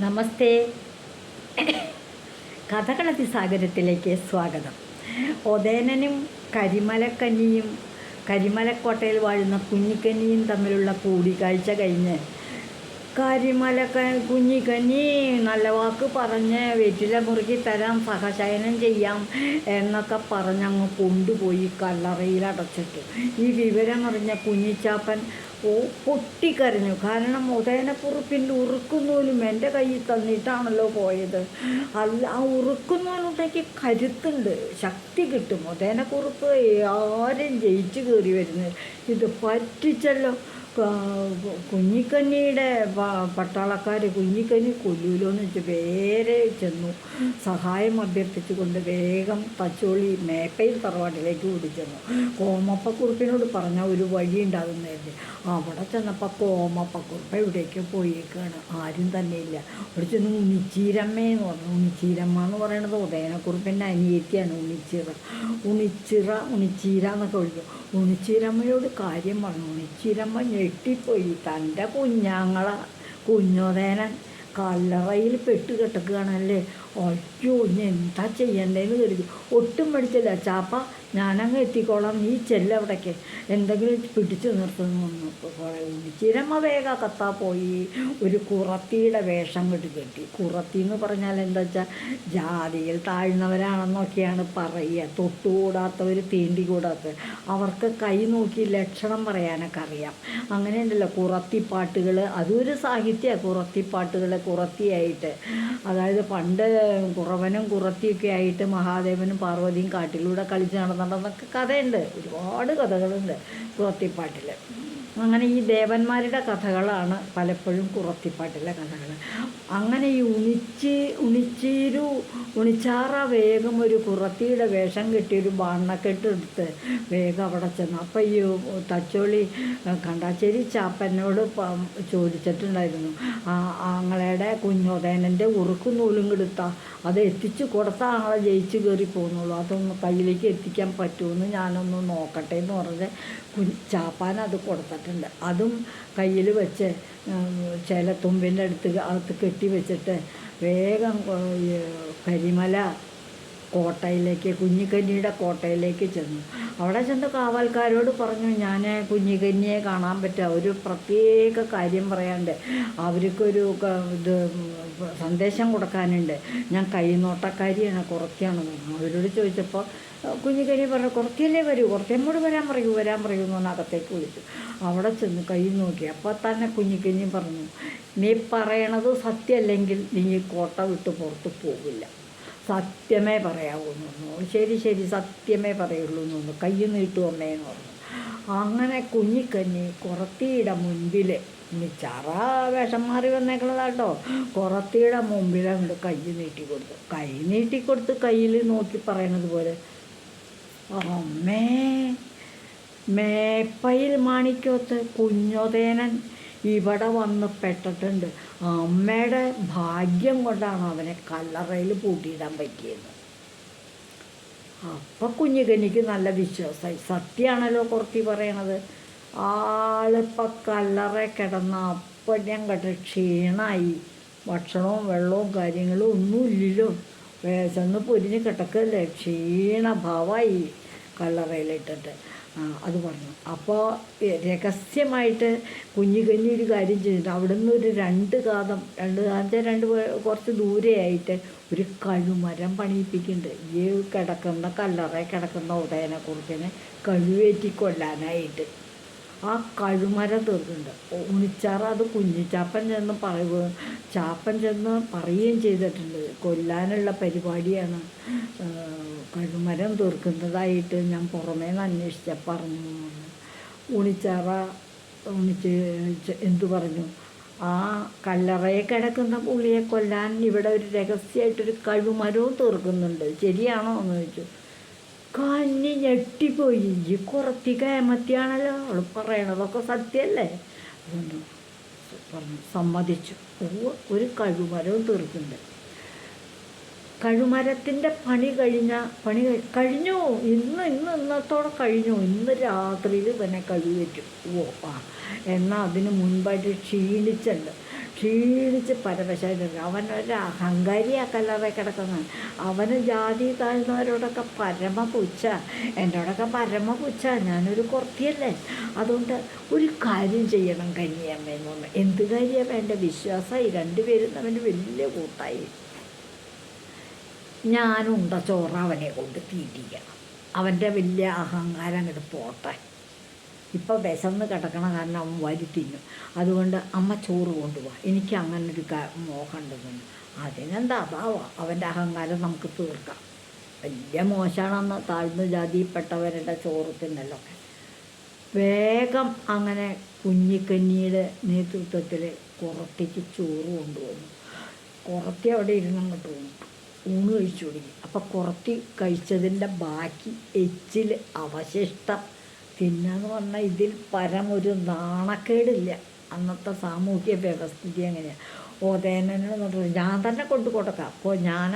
നമസ്തേ. കഥകളതിസാഗരത്തിലേക്ക് സ്വാഗതം. ഒതേനനും കരിമലക്കോട്ടയിൽ വാഴുന്ന കുഞ്ഞിക്കന്നിയും തമ്മിലുള്ള കൂടിക്കാഴ്ച കഴിഞ്ഞ് കുഞ്ഞിക്കന്നി നല്ല വാക്ക് പറഞ്ഞ് വെറ്റില മുറുക്കി തരാം, സഹശയനം ചെയ്യാം എന്നൊക്കെ പറഞ്ഞങ്ങ് കൊണ്ടുപോയി കല്ലറയിൽ അടച്ചിട്ടു. ഈ വിവരമറിഞ്ഞ കുഞ്ഞിച്ചാപ്പൻ പൊട്ടിക്കരഞ്ഞു. കാരണം ഉദയനക്കുറുപ്പിൻ്റെ ഉറുക്കുന്നൂലും എൻ്റെ കയ്യിൽ തന്നിട്ടാണല്ലോ പോയത്. അല്ല, ആ ഉറുക്കുന്നൂലുണ്ടെങ്കിൽ കരുത്തുണ്ട്, ശക്തി കിട്ടും. ഉദയനക്കുറുപ്പ് ആരും ജയിച്ചു കയറി വരുന്നത്. ഇത് പറ്റിച്ചല്ലോ. കുഞ്ഞിക്കന്നിയുടെ പട്ടാളക്കാർ കുഞ്ഞിക്കന്നി കൊല്ലൂലോ എന്ന് വെച്ച് വേറെ ചെന്നു. സഹായം അഭ്യർത്ഥിച്ചു കൊണ്ട് വേഗം തച്ചോളി മേപ്പയിൽ തറവാട്ടിലേക്ക് ഓടിച്ചെന്നു. കോമപ്പക്കുറുപ്പിനോട് പറഞ്ഞാൽ ഒരു വഴി ഉണ്ടാകുന്നതായിരുന്നു. അവിടെ ചെന്നപ്പോൾ കോമപ്പക്കുറുപ്പ് എവിടേക്കോ പോയേക്കാണ്, ആരും തന്നെ ഇല്ല. അവിടെ ചെന്ന് ഉണിച്ചീരമ്മയെന്ന് പറഞ്ഞു. ഉണിച്ചീരമ്മ എന്ന് പറയുന്നത് ഉദയനക്കുറുപ്പിൻ്റെ അനിയത്തിയാണ്. ഉണിച്ചീര എന്നൊക്കെ വിളിക്കും. ഉണിച്ചീരമ്മയോട് കാര്യം പറഞ്ഞു. ഉണിച്ചീരമ്മ ഞെട്ടിപ്പോയി. തൻ്റെ കുഞ്ഞോദേനൻ കല്ലറയിൽ പെട്ട് കിടക്കുകയാണല്ലേ. അയ്യോ, ഇനി എന്താ ചെയ്യണ്ടേന്ന് കരുതി. ഒട്ടും പഠിച്ചില്ല. ചാപ്പ, ഞാനങ്ങ് എത്തിക്കോളാം, നീ ചെല്ലവിടേക്ക്, എന്തെങ്കിലും പിടിച്ചു നിർത്തുന്നു. ഉണിച്ചീരമ്മ വേഗം കത്താ പോയി ഒരു കുറത്തിയുടെ വേഷം കെട്ടി. കുറത്തി എന്ന് പറഞ്ഞാൽ എന്താ വെച്ചാൽ ജാതിയിൽ താഴ്ന്നവരാണെന്നൊക്കെയാണ് പറയുക. തൊട്ടുകൂടാത്തവർ, തീണ്ടിക്കൂടാത്തവർ. അവർക്ക് കൈ നോക്കി ലക്ഷണം പറയാനൊക്കെ അറിയാം. അങ്ങനെയുണ്ടല്ലോ കുറത്തിപ്പാട്ടുകൾ. അതൊരു സാഹിത്യമാണ്. കുറത്തിപ്പാട്ടുകൾ കുറത്തിയായിട്ട്, അതായത് പണ്ട് കുറവനും കുറത്തിയൊക്കെ ആയിട്ട് മഹാദേവനും പാർവതിയും കാട്ടിലൂടെ കളിച്ച് നടന്നിട്ടുണ്ടെന്നൊക്കെ കഥയുണ്ട്. ഒരുപാട് കഥകളുണ്ട് കുറത്തിപ്പാട്ടിൽ. അങ്ങനെ ഈ ദേവന്മാരുടെ കഥകളാണ് പലപ്പോഴും കുറത്തിപ്പാട്ടിലെ കഥകൾ. അങ്ങനെ ഈ ഉണിച്ചാറ വേഗം ഒരു കുറത്തിയുടെ വേഷം കെട്ടിയൊരു ബാണക്കെട്ടെടുത്ത് വേഗം അവിടെ ചെന്നു. അപ്പം ഈ തച്ചോളി കണ്ടാശ്ശേരി ചാപ്പനോട് ചോദിച്ചിട്ടുണ്ടായിരുന്നു, ആങ്ങളയുടെ കുഞ്ഞോദേനൻ്റെ ഉറുക്കും നൂലും കെടുത്താൽ അത് എത്തിച്ചു കൊടുത്താൽ ആങ്ങളെ ജയിച്ച് കയറി പോകുന്നുള്ളൂ, അതൊന്ന് കയ്യിലേക്ക് എത്തിക്കാൻ പറ്റുമെന്ന് ഞാനൊന്ന് നോക്കട്ടെ എന്ന് പറഞ്ഞ് ചാപ്പാൻ അത് കൊടുത്തിട്ടുണ്ട്. അതും കയ്യിൽ വെച്ച് ചേലത്തുമ്പിൻ്റെ അകത്ത് കെട്ടി വെച്ചിട്ട് വേഗം കരിമല കോട്ടയിലേക്ക്, കുഞ്ഞിക്കന്നിയുടെ കോട്ടയിലേക്ക് ചെന്നു. അവിടെ ചെന്ന് കാവൽക്കാരോട് പറഞ്ഞു, ഞാൻ കുഞ്ഞിക്കന്നിയെ കാണാൻ പറ്റുക, ഒരു പ്രത്യേക കാര്യം പറയാണ്ട്, അവർക്കൊരു ഇത് സന്ദേശം കൊടുക്കാനുണ്ട്, ഞാൻ കൈനോട്ടക്കാരിയാണ്, കുറത്തിയാണ് പറഞ്ഞു. അവരോട് ചോദിച്ചപ്പോൾ കുഞ്ഞിക്കന്നി പറഞ്ഞു, കുറത്തിയല്ലേ വരൂ, കുറത്തിയമ്മോട് വരാൻ പറയൂ എന്ന് പറഞ്ഞ് അകത്തേക്ക് വിളിച്ചു. അവിടെ ചെന്ന് കൈ നോക്കി. അപ്പോൾ തന്നെ കുഞ്ഞിക്കന്നി പറഞ്ഞു, നീ പറയണത് സത്യമല്ലെങ്കിൽ നീ കോട്ട വിട്ട് പുറത്ത് പോകില്ല, സത്യമേ പറയാവൂ എന്ന് പറഞ്ഞു. ശരി സത്യമേ പറയുള്ളൂ എന്ന് പറഞ്ഞു. കൈ നീട്ടുവമ്മേന്ന് പറഞ്ഞു. അങ്ങനെ കുഞ്ഞിക്കന്നി കുറത്തിയുടെ മുൻപിൽ, ചറ വേഷം മാറി വന്നേക്കുന്നതാട്ടോ, കുറത്തിയുടെ മുമ്പിൽ അങ്ങോട്ട് കൈ നീട്ടിക്കൊടുത്ത് കയ്യിൽ നോക്കി പറയണത് പോലെ, അമ്മേ, മേപ്പയിൽ മാണിക്കോത്ത് കുഞ്ഞോദേനൻ ഇവിടെ വന്ന് പെട്ടിട്ടുണ്ട്. അമ്മയുടെ ഭാഗ്യം കൊണ്ടാണ് അവനെ കല്ലറയിൽ പൂട്ടിയിടാൻ പറ്റിയത്. അപ്പം കുഞ്ഞിക്കന്നിക്ക് നല്ല വിശ്വാസമായി. സത്യമാണല്ലോ കുറത്തി പറയണത്. ആളിപ്പം കല്ലറ കിടന്ന അപ്പം കേട്ട ക്ഷീണമായി. ഭക്ഷണവും വെള്ളവും കാര്യങ്ങളും ഒന്നുമില്ലല്ലോ, വിശന്ന് പൊരിഞ്ഞ് കിടക്കല്ലേ, ക്ഷീണഭാവമായി കല്ലറയിലിട്ടിട്ട്. അത് പറഞ്ഞു. അപ്പോൾ രഹസ്യമായിട്ട് കുഞ്ഞിക്കന്നി ഒരു കാര്യം ചെയ്തിട്ട് അവിടെ നിന്ന് ഒരു രണ്ട് കുറച്ച് ദൂരെയായിട്ട് ഒരു കഴുമരം പണിയിപ്പിക്കുന്നുണ്ട്. ഈ കിടക്കുന്ന ഉദയനക്കുറുപ്പിനെ കഴുവേറ്റി കൊല്ലാനായിട്ട്. ആ കഴുമരം തീർക്കുന്നുണ്ട്. ഉണിച്ചാറ അത് കുഞ്ഞിച്ചാപ്പൻ ചെന്ന് പറയുകയും ചെയ്തിട്ടുണ്ട്, കൊല്ലാനുള്ള പരിപാടിയാണ്, കഴുമരം തീർക്കുന്നതായിട്ട് ഞാൻ പുറമേ നിന്ന് അന്വേഷിച്ചാൽ പറഞ്ഞു. ഉണിച്ചാറ എന്തു പറഞ്ഞു, ആ കല്ലറയെ കിടക്കുന്ന പുള്ളിയെ കൊല്ലാൻ ഇവിടെ ഒരു രഹസ്യമായിട്ടൊരു കഴുമരവും തീർക്കുന്നുണ്ട്, ശരിയാണോ എന്ന് ചോദിച്ചു. കന്നി ഞെട്ടിപ്പോയി. ഈ കുറത്തി കേമത്തിയാണല്ലോ, അവൾ പറയണതൊക്കെ സത്യമല്ലേ. അതുകൊണ്ട് പറഞ്ഞു, സമ്മതിച്ചു. ഒരു കഴുമരവും തീർക്കുന്നുണ്ട്. കഴുമരത്തിൻ്റെ പണി കഴിഞ്ഞു. ഇന്നത്തോടെ കഴിഞ്ഞു. ഇന്ന് രാത്രിയിൽ തന്നെ കഴിവേറ്റും. എന്നാൽ അതിന് മുൻപായിട്ട് ക്ഷീണിച്ച് പരവശായിട്ട് അവനൊരു അഹങ്കാരിയാ കല്ലറ കിടക്കുന്നത്. അവന് ജാതി താഴ്ന്നവരോടൊക്കെ പരമ പുച്ഛ, എന്നോടൊക്കെ പരമ പുച്ഛ. ഞാനൊരു കുറത്തിയല്ലേ. അതുകൊണ്ട് ഒരു കാര്യം ചെയ്യണം കന്യാമ്മയെന്ന് പറഞ്ഞു. എന്ത് കാര്യമാണ്? എൻ്റെ വിശ്വാസമായി. രണ്ടുപേരും അവന് വലിയ കൂട്ടായി. ഞാനുണ്ട ചോറ് അവനെ കൊണ്ട് തീറ്റിക്കണം. അവൻ്റെ വലിയ അഹങ്കാരം അങ്ങോട്ട് പോട്ടെ. ഇപ്പോൾ വിശന്ന് കിടക്കണ കാരണം അവൻ വരി തിന്നും. അതുകൊണ്ട് അമ്മ ചോറ് കൊണ്ടുപോവാ, എനിക്ക് അങ്ങനൊരു മോഹം ഉണ്ടെന്നു. അതിനെന്താ, അതാവാ അവൻ്റെ അഹങ്കാരം നമുക്ക് തീർക്കാം. വലിയ മോശമാണെന്ന് താഴ്ന്ന ജാതിയിൽപ്പെട്ടവരുടെ ചോറ് തിന്നലൊക്കെ. വേഗം അങ്ങനെ കുഞ്ഞിക്കഞ്ഞിയുടെ നേതൃത്വത്തിൽ കുറത്തിക്ക് ചോറ് കൊണ്ടുവന്നു. കുറത്തി അവിടെ ഇരുന്നങ്ങോട്ട് ഊണ് കഴിച്ചു തുടങ്ങി. അപ്പം കുറത്തി കഴിച്ചതിൻ്റെ ബാക്കി എച്ചിൽ അവശിഷ്ടം തിന്നാന്ന് പറഞ്ഞാൽ ഇതിൽ പരമൊരു നാണക്കേടില്ല. അന്നത്തെ സാമൂഹ്യ വ്യവസ്ഥിതി അങ്ങനെയാണ്. ഓതേനോട് പറഞ്ഞു, ഞാൻ തന്നെ കൊണ്ടു കൊടുക്കാം. അപ്പോൾ ഞാൻ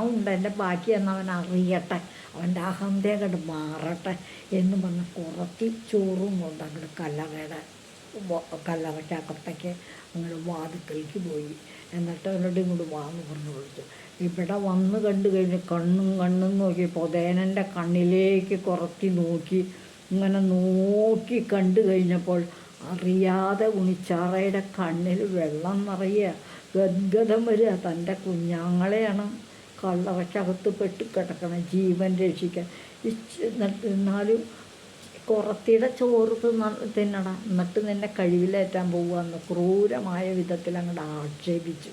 ഉണ്ട്, എൻ്റെ ബാക്കി എന്നവൻ അറിയട്ടെ, അവൻ്റെ അഹന്തേകട് മാറട്ടെ എന്ന് പറഞ്ഞ് കുറത്തി ചോറും കൊണ്ട് അങ്ങോട്ട് കല്ലറയ്ക്കകത്തേക്ക് അങ്ങോട്ട് വാതുക്കലേക്ക് പോയി. എന്നിട്ട് അവനോട് ഇങ്ങോട്ട് വാന്ന് പറഞ്ഞു വിളിച്ചു. ഇവിടെ വന്ന് കണ്ടു കഴിഞ്ഞ് കണ്ണും നോക്കി പൊതേനൻ്റെ കണ്ണിലേക്ക് കുറത്തി നോക്കി. ഇങ്ങനെ നോക്കി കണ്ടു കഴിഞ്ഞപ്പോൾ അറിയാതെ ഉണിച്ചാറയുടെ കണ്ണിൽ വെള്ളം നിറയുക, ഗദ്ഗതം വരിക. തൻ്റെ കുഞ്ഞാങ്ങളെയാണ് കല്ലറയ്ക്കകത്ത് പെട്ടിക്കിടക്കണം ജീവൻ രക്ഷിക്കാൻ. എന്നാലും കുറത്തിയുടെ ചോറ് തിന്നണം, എന്നിട്ട് നിന്നെ കഴിവിലേറ്റാൻ പോകുകയെന്ന് ക്രൂരമായ വിധത്തിൽ അങ്ങോട്ട് ആക്ഷേപിച്ചു.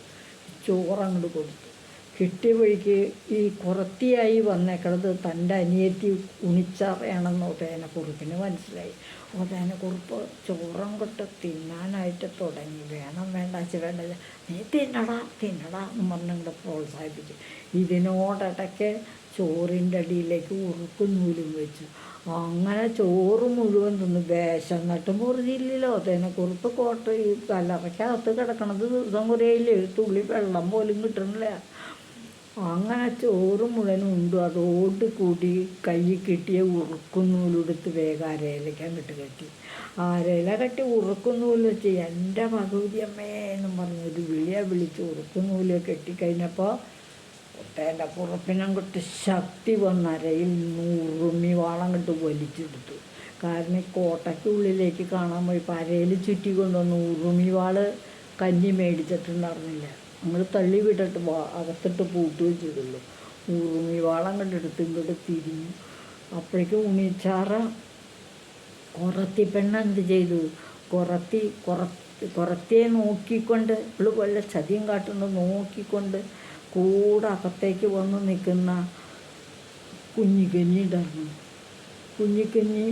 ചോറങ്ങോട്ട് കൊടുത്തു. കിട്ടിയ വഴിക്ക് ഈ കുറത്തിയായി വന്നേക്കണത് തൻ്റെ അനിയത്തി ഉണിച്ചാറയാണെന്ന് ഒതേനക്കുറുപ്പിന് മനസ്സിലായി. ഒതേനക്കുറുപ്പ് ചോറങ്ങോട്ട് തിന്നാനായിട്ട് തുടങ്ങി. വേണം വേണ്ട നീ തിന്നടാ എന്ന് പറഞ്ഞങ്ങോട്ട് പ്രോത്സാഹിപ്പിച്ചു. ഇതിനോടിടയ്ക്ക് ചോറിൻ്റെ അടിയിലേക്ക് ഉറുക്കും നൂലും വെച്ചു. അങ്ങനെ ചോറ് മുഴുവൻ തിന്നു. വിശന്നിട്ട് മുറിഞ്ഞില്ലല്ലോ. ഒതേനക്കുറുപ്പ് ഈ കല്ലറയ്ക്കകത്ത് കിടക്കണത് ദിവസം കുറേയില്ലേ, ഒരു തുള്ളി വെള്ളം പോലും കിട്ടണില്ല. അങ്ങനെ ചോറ് മുഴുവനും ഉണ്ടു. അതോട് കൂടി കൈ കിട്ടിയ ഉറുക്കുന്നൂലെടുത്ത് വേഗം അരയിലേക്ക് അങ്ങോട്ട് കെട്ടി. അരയില കെട്ടി ഉറുക്കുന്നൂല് വെച്ച് എൻ്റെ ഭഗവതി അമ്മേ എന്നും പറഞ്ഞൊരു വിളിച്ച് ഉറുക്കുന്നൂല് കെട്ടിക്കഴിഞ്ഞപ്പോൾ ഒട്ടേൻ്റെ കുറുപ്പിനങ്ങോട്ട് ശക്തി വന്ന് അരയിൽ നിന്ന് ഉറുമി വാളം കണ്ട് വലിച്ചെടുത്തു. കാരണം ഈ കോട്ടയ്ക്കുള്ളിലേക്ക് കാണാൻ പോയപ്പോൾ അരയിൽ ചുറ്റി കൊണ്ടുവന്ന് ഉറുമി വാള് കഞ്ഞി മേടിച്ചിട്ടുണ്ടായിരുന്നില്ല. നമ്മൾ തള്ളി വിട്ടിട്ട് അകത്തിട്ട് പൂട്ടുകയും ചെയ്തുള്ളൂ. ഉറുമി വാളം കണ്ടെടുത്ത് ഇങ്ങോട്ട് തിരിഞ്ഞു. അപ്പോഴേക്കും ഉണിച്ചാറ കുറത്തി പെണ്ണ് എന്ത് ചെയ്തു? കുറത്തിയെ നോക്കിക്കൊണ്ട്, ഇവള് വല്ല ചതിയും കാട്ടുന്നത് നോക്കിക്കൊണ്ട് കൂടെ അകത്തേക്ക് വന്ന് നിൽക്കുന്ന കുഞ്ഞിക്കഞ്ഞി ഉണ്ടായിരുന്നു. കുഞ്ഞിക്കഞ്ഞി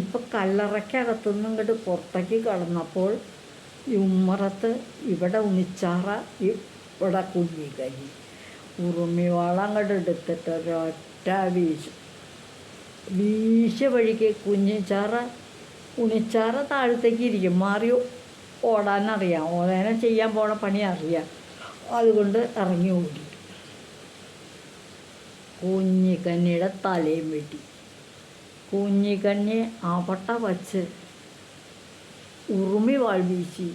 ഇപ്പം കല്ലറയ്ക്കകത്തുനിന്ന് ഇങ്ങോട്ട് പുറത്തേക്ക് കടന്നപ്പോൾ ഈ ഉമ്മറത്ത് ഇവിടെ ഉണിച്ചാറ, ഇവിടെ കുഞ്ഞിക്കഞ്ഞി. ഉറുമി വാളം അങ്ങോട്ട് എടുത്തിട്ട് ഒരൊറ്റ വീശ വഴിക്ക് ഉണിച്ചാറ താഴത്തേക്ക് ഇരിക്കും. മാറി ഓടാനറിയാം, ഓടാനെ ചെയ്യാൻ പോണ പണി അറിയാം. അതുകൊണ്ട് ഇറങ്ങി ഓടി. കുഞ്ഞിക്കഞ്ഞിയുടെ തലയും വെട്ടി. കുഞ്ഞിക്കഞ്ഞി അവട്ട വച്ച് ഉറുമി വാൾ വീശി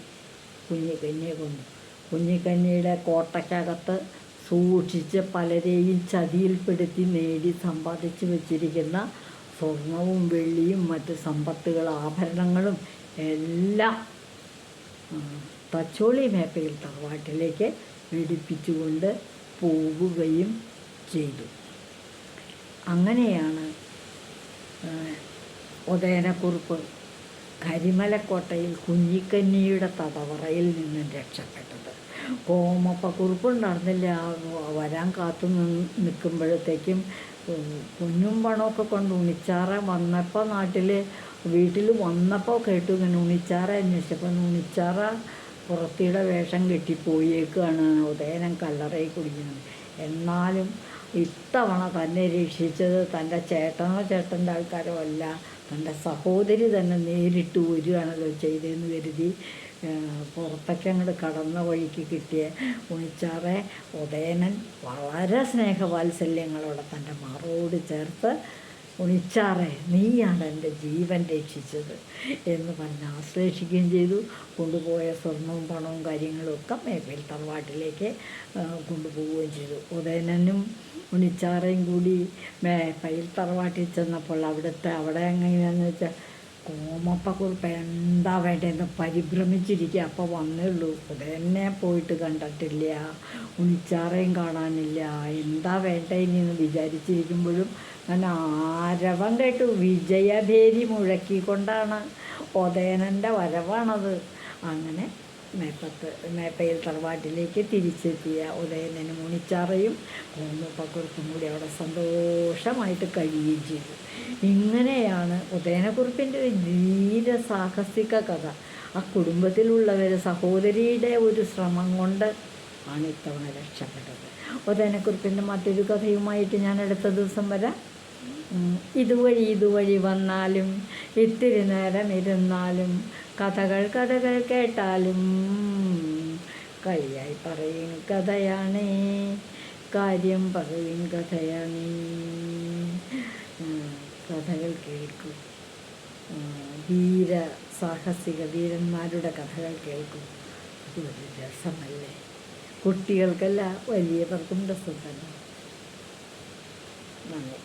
കുഞ്ഞിക്കഞ്ഞിയെ കൊന്നു. കുഞ്ഞിക്കഞ്ഞിയുടെ കോട്ടയ്ക്കകത്ത് സൂക്ഷിച്ച് പലരെയും ചതിയിൽപ്പെടുത്തി നേടി സമ്പാദിച്ച് വെച്ചിരിക്കുന്ന സ്വർണവും വെള്ളിയും മറ്റ് സമ്പത്തുകൾ, ആഭരണങ്ങളും എല്ലാം തച്ചോളി മേപ്പയിൽ തറവാട്ടിലേക്ക് വെടിപ്പിച്ചുകൊണ്ട് പോവുകയും ചെയ്തു. അങ്ങനെയാണ് ഒതേനക്കുറുപ്പ് കരിമലക്കോട്ടയിൽ കുഞ്ഞിക്കഞ്ഞിയുടെ തടവറയിൽ നിന്നും രക്ഷപ്പെട്ടത്. കോമപ്പക്കുറുപ്പുണ്ടായിരുന്നില്ല. വരാൻ കാത്തു നിൽക്കുമ്പോഴത്തേക്കും പൊന്നും പണമൊക്കെ കൊണ്ട് ഉണിച്ചാറ വന്നപ്പോൾ വീട്ടിൽ വന്നപ്പോൾ കേട്ടു ഇങ്ങനെ ഉണിച്ചാറ അന്വേഷിച്ചപ്പോൾ ഉണിച്ചാറ പുറത്തിയുടെ വേഷം കെട്ടിപ്പോയേക്കാണ് ഉദയനൻ കല്ലറയിൽ കുടിക്കുന്നത്. എന്നാലും ഇത്തവണ തന്നെ രക്ഷിച്ചത് തൻ്റെ ചേട്ടൻ്റെ ആൾക്കാരോ അല്ല, തൻ്റെ സഹോദരി തന്നെ നേരിട്ട് വരികയാണല്ലോ ചെയ്തതെന്ന് കരുതി പുറത്തൊക്കെ അങ്ങോട്ട് കടന്ന വഴിക്ക് കിട്ടിയ ഉണിച്ചാറെ ഉദയനൻ വളരെ സ്നേഹവാത്സല്യങ്ങളോടെ തൻ്റെ മാറോട് ചേർത്ത് ഉണിച്ചാറേ, നീയാണ് എൻ്റെ ജീവൻ രക്ഷിച്ചത് എന്ന് പറഞ്ഞ് ആശ്ലേഷിക്കുകയും ചെയ്തു. കൊണ്ടുപോയ സ്വർണവും പണവും കാര്യങ്ങളും ഒക്കെ മേപ്പയിൽ തറവാട്ടിലേക്ക് കൊണ്ടുപോവുകയും ചെയ്തു. ഉദയനനും ഉണിച്ചാറയും കൂടി മേപ്പയിൽ തറവാട്ടിൽ ചെന്നപ്പോൾ അവിടെ എങ്ങനെയാണെന്ന് വെച്ചാൽ കോമപ്പക്കുറിപ്പ് എന്താ വേണ്ടതെന്ന് പരിഭ്രമിച്ചിരിക്കുക. അപ്പോൾ വന്നേ ഉള്ളൂ. ഉടനെ പോയിട്ട് കണ്ടിട്ടില്ല, ഉണിച്ചാറയും കാണാനില്ല, എന്താ വേണ്ട ഇനിയെന്ന് വിചാരിച്ചിരിക്കുമ്പോഴും അങ്ങനെ ആരവം കേട്ടു. വിജയഭേരി മുഴക്കിക്കൊണ്ടാണ് ഉദയനൻ്റെ വരവാണത്. അങ്ങനെ മേപ്പയിൽ തറവാട്ടിലേക്ക് തിരിച്ചെത്തിയ ഉദയനനും ഉണിച്ചാറയും കോമപ്പക്കുറിപ്പും കൂടി അവിടെ സന്തോഷമായിട്ട് കഴിയുകയും ചെയ്തു. ഇങ്ങനെയാണ് ഉദയനക്കുറിപ്പിൻ്റെ ഒരു ധീരസാഹസിക കഥ. ആ കുടുംബത്തിലുള്ളവർ സഹോദരിയുടെ ഒരു ശ്രമം കൊണ്ട് ആണ് ഇത്തവണ രക്ഷപ്പെട്ടത്. ഉദയനക്കുറിപ്പിൻ്റെ മറ്റൊരു കഥയുമായിട്ട് ഞാൻ അടുത്ത ദിവസം വരാം. ഇതുവഴി വന്നാലും ഇത്തിരി നേരം ഇരുന്നാലും കഥകൾ കേട്ടാലും കളിയായി പറയും കഥയാണ്, കാര്യം പറയും കഥയാണ്. കഥകൾ കേൾക്കും, വീരന്മാരുടെ കഥകൾ കേൾക്കും. അതൊരു രസമല്ലേ? കുട്ടികൾക്കല്ല വലിയവർക്കും രസം തന്നെ. നന്ദി.